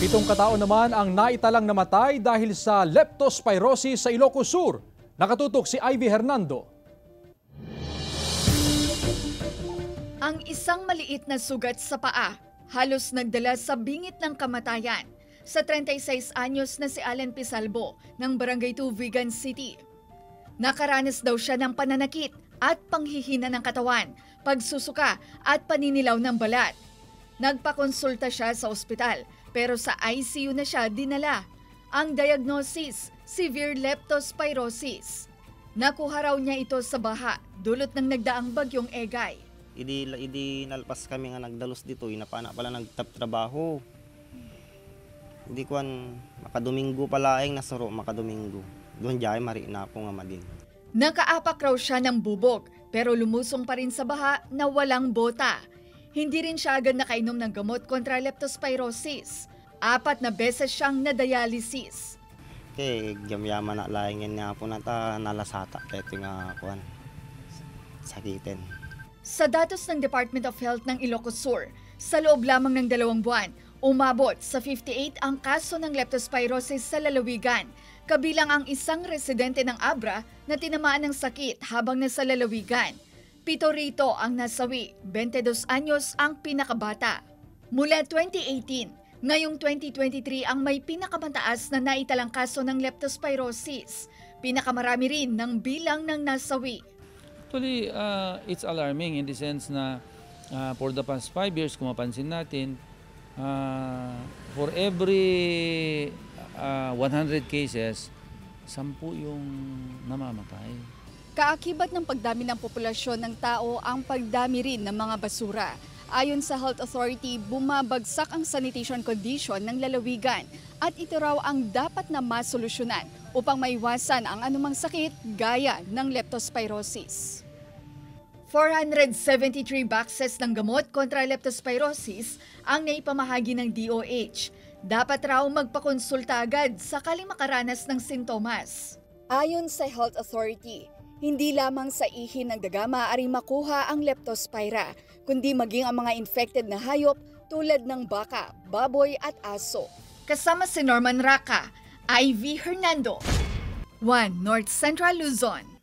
7 katao naman ang naitalang namatay dahil sa leptospirosis sa Ilocos Sur. Nakatutok si Ivy Hernando. Ang isang maliit na sugat sa paa, halos nagdala sa bingit ng kamatayan sa 36 anyos na si Allen Pizalbo ng Barangay 2, Vigan City. Nakaranas daw siya ng pananakit at panghihina ng katawan, pagsusuka at paninilaw ng balat. Nagpakonsulta siya sa ospital pero sa ICU na siya dinala. Ang diagnosis, severe leptospirosis. Nakuha raw niya ito sa baha dulot ng nagdaang bagyong Egay. Idi nalpas kami nga nagdalos dito, inapana pala nagtrabaho. Hindi ko makadomingo pala ay nasuro makadomingo. Doon jay mari na po nga madin. Nakaapak raw siya ng bubog pero lumusong pa rin sa baha na walang bota. Hindi rin siya agad nakainom ng gamot kontra leptospirosis. 4 na beses siyang na-dialysis. Okay, gamyaman na laingin nga po nata nalasata. Ito nga kuan sakitin. Sa datos ng Department of Health ng Ilocos Sur, sa loob lamang ng 2 buwan, umabot sa 58 ang kaso ng leptospirosis sa lalawigan, kabilang ang isang residente ng Abra na tinamaan ng sakit habang nasa lalawigan. 7 rito ang nasawi, 22 anyos ang pinakabata. Mula 2018, ngayong 2023 ang may pinakamataas na naitalang kaso ng leptospirosis. Pinakamarami rin ng bilang ng nasawi. Actually, it's alarming in the sense na for the past 5 years, kung mapansin natin, for every 100 cases, 10 yung namamatay. Kaakibat ng pagdami ng populasyon ng tao ang pagdami rin ng mga basura. Ayon sa Health Authority, bumabagsak ang sanitation condition ng lalawigan at ito raw ang dapat na masolusyonan upang maiwasan ang anumang sakit gaya ng leptospirosis. 473 boxes ng gamot kontra leptospirosis ang naipamahagi ng DOH. Dapat raw magpakonsulta agad sakaling makaranas ng sintomas. Ayon sa Health Authority, hindi lamang sa ihi ng daga maaaring makuha ang leptospira, kundi maging ang mga infected na hayop tulad ng baka, baboy at aso. Kasama si Norman Raca, Ivy Hernando, 1 North Central Luzon.